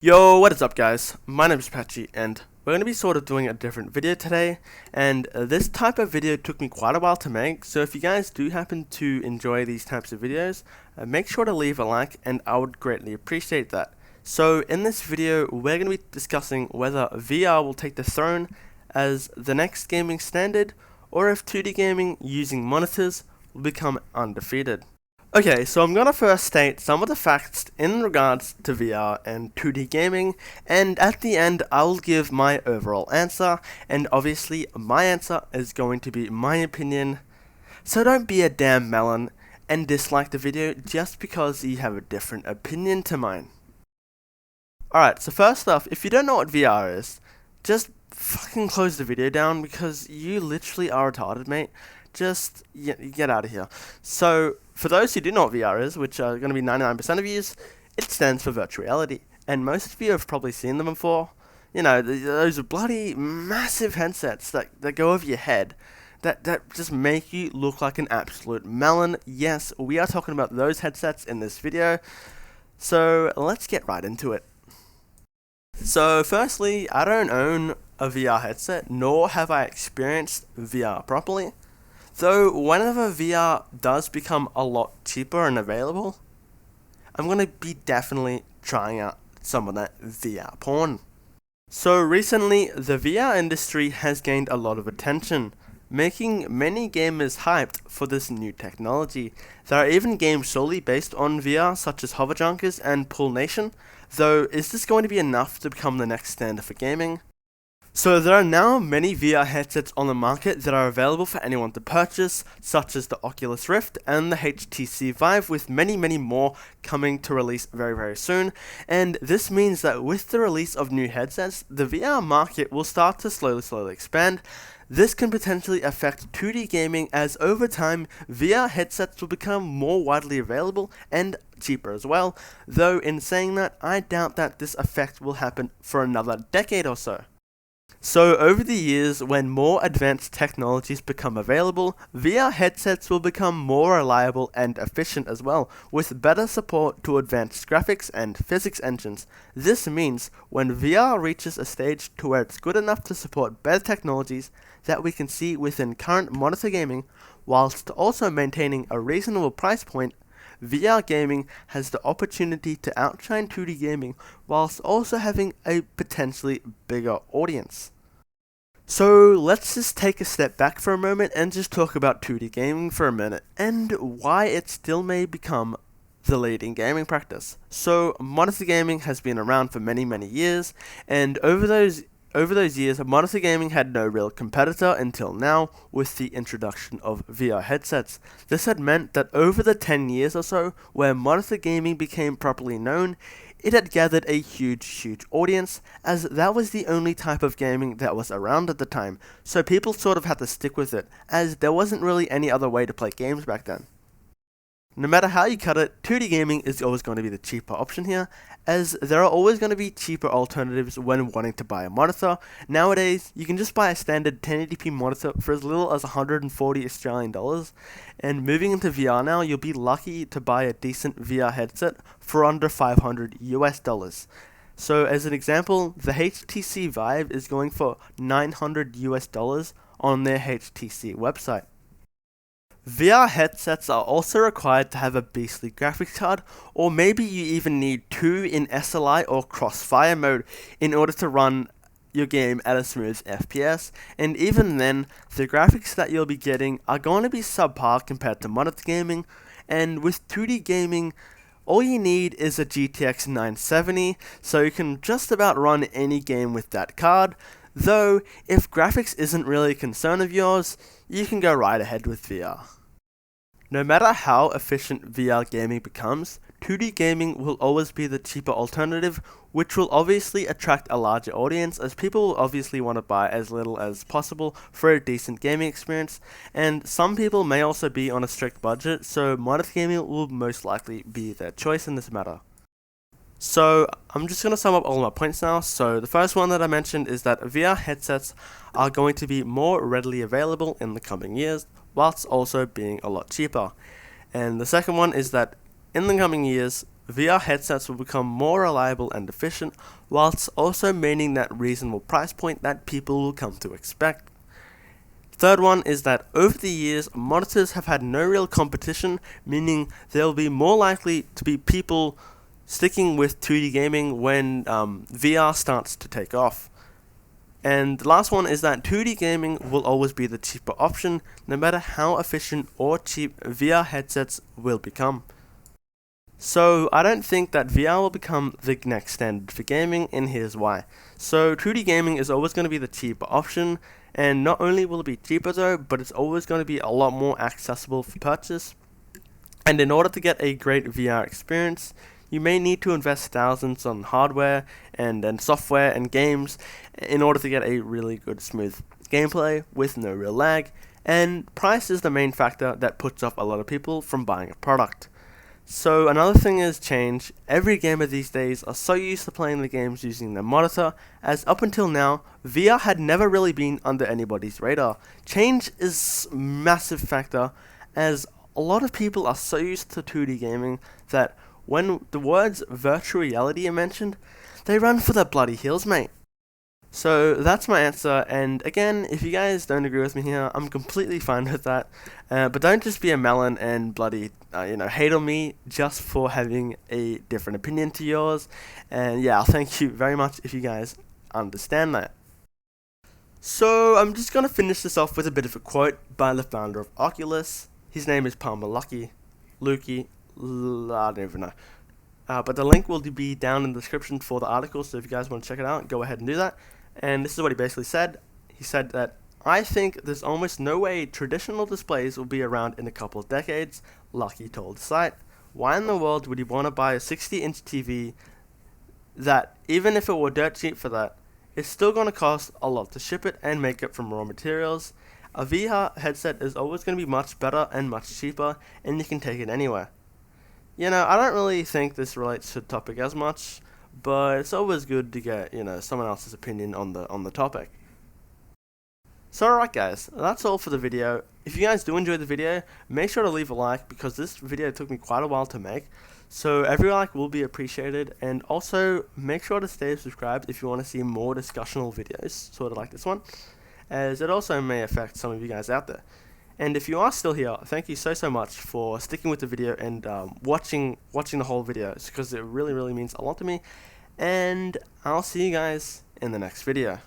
Yo, what is up guys? My name is Patchy and we're going to be sort of doing a different video today, and this type of video took me quite a while to make, so if you guys do happen to enjoy these types of videos, make sure to leave a like and I would greatly appreciate that. So in this video we're going to be discussing whether VR will take the throne as the next gaming standard or if 2D gaming using monitors will become undefeated. Okay, so I'm gonna first state some of the facts in regards to VR and 2D gaming, and at the end I'll give my overall answer, and obviously my answer is going to be my opinion, so don't be a damn melon and dislike the video just because you have a different opinion to mine. Alright, so first off, if you don't know what VR is, just fucking close the video down because you literally are retarded, mate. Just get out of here. So, for those who do know what VR is, which are going to be 99% of you, it stands for virtual reality. And most of you have probably seen them before. You know, those bloody massive headsets that go over your head, that just make you look like an absolute melon. Yes, we are talking about those headsets in this video. So, let's get right into it. So, firstly, I don't own a VR headset, nor have I experienced VR properly. Though, whenever VR does become a lot cheaper and available, I'm going to be definitely trying out some of that VR porn. So recently, the VR industry has gained a lot of attention, making many gamers hyped for this new technology. There are even games solely based on VR, such as Hover Junkers and Pool Nation, though is this going to be enough to become the next standard for gaming? So there are now many VR headsets on the market that are available for anyone to purchase, such as the Oculus Rift and the HTC Vive, with many more coming to release very soon. And this means that with the release of new headsets, the VR market will start to slowly expand. This can potentially affect 2D gaming, as over time, VR headsets will become more widely available and cheaper as well, though in saying that, I doubt that this effect will happen for another decade or so. So over the years, when more advanced technologies become available, VR headsets will become more reliable and efficient as well, with better support to advanced graphics and physics engines. This means when VR reaches a stage to where it's good enough to support better technologies that we can see within current monitor gaming, whilst also maintaining a reasonable price point, VR gaming has the opportunity to outshine 2D gaming whilst also having a potentially bigger audience. So let's just take a step back for a moment and just talk about 2D gaming for a minute and why it still may become the leading gaming practice. So monitor gaming has been around for many years, and over those years, monitor gaming had no real competitor until now with the introduction of VR headsets. This had meant that over the 10 years or so where monitor gaming became properly known, it had gathered a huge audience, as that was the only type of gaming that was around at the time, so people sort of had to stick with it, as there wasn't really any other way to play games back then. No matter how you cut it, 2D gaming is always going to be the cheaper option here, as there are always going to be cheaper alternatives when wanting to buy a monitor. Nowadays, you can just buy a standard 1080p monitor for as little as 140 Australian dollars, and moving into VR now, you'll be lucky to buy a decent VR headset for under 500 US dollars. So as an example, the HTC Vive is going for 900 US dollars on their HTC website. VR headsets are also required to have a beastly graphics card, or maybe you even need two in SLI or Crossfire mode in order to run your game at a smooth FPS, and even then, the graphics that you'll be getting are going to be subpar compared to monitor gaming, and with 2D gaming, all you need is a GTX 970, so you can just about run any game with that card. Though, if graphics isn't really a concern of yours, you can go right ahead with VR. No matter how efficient VR gaming becomes, 2D gaming will always be the cheaper alternative, which will obviously attract a larger audience, as people will obviously want to buy as little as possible for a decent gaming experience, and some people may also be on a strict budget, so monitor gaming will most likely be their choice in this matter. So I'm just going to sum up all my points now. So the first one that I mentioned is that VR headsets are going to be more readily available in the coming years, whilst also being a lot cheaper. And the second one is that in the coming years, VR headsets will become more reliable and efficient, whilst also meaning that reasonable price point that people will come to expect. Third one is that over the years, monitors have had no real competition, meaning there will be more likely to be people sticking with 2D gaming when VR starts to take off. And the last one is that 2D gaming will always be the cheaper option, no matter how efficient or cheap VR headsets will become. So I don't think that VR will become the next standard for gaming, and here's why. So 2D gaming is always going to be the cheaper option, and not only will it be cheaper though, but it's always going to be a lot more accessible for purchase. And in order to get a great VR experience, you may need to invest thousands on hardware and software and games in order to get a really good smooth gameplay with no real lag, and price is the main factor that puts off a lot of people from buying a product. So another thing is change. Every gamer these days are so used to playing the games using their monitor, as up until now, VR had never really been under anybody's radar. Change is a massive factor, as a lot of people are so used to 2D gaming that when the words virtual reality are mentioned, they run for their bloody heels, mate. So that's my answer, and again, if you guys don't agree with me here, I'm completely fine with that. But don't just be a melon and bloody, hate on me just for having a different opinion to yours. And yeah, I'll thank you very much if you guys understand that. So I'm just gonna finish this off with a bit of a quote by the founder of Oculus. His name is Palmer Luckey, I don't even know. But the link will be down in the description for the article, so if you guys want to check it out, go ahead and do that. And this is what he basically said. He said that, "I think there's almost no way traditional displays will be around in a couple of decades," Luckey told the site. "Why in the world would you want to buy a 60-inch TV that, even if it were dirt cheap for that, it's still going to cost a lot to ship it and make it from raw materials? A VR headset is always going to be much better and much cheaper, and you can take it anywhere." I don't really think this relates to the topic as much, but it's always good to get, someone else's opinion on the topic. So alright guys, that's all for the video. If you guys do enjoy the video, make sure to leave a like, because this video took me quite a while to make. So every like will be appreciated, and also make sure to stay subscribed if you want to see more discussional videos, sort of like this one, as it also may affect some of you guys out there. And if you are still here, thank you so much for sticking with the video and watching the whole video, because it really means a lot to me. And I'll see you guys in the next video.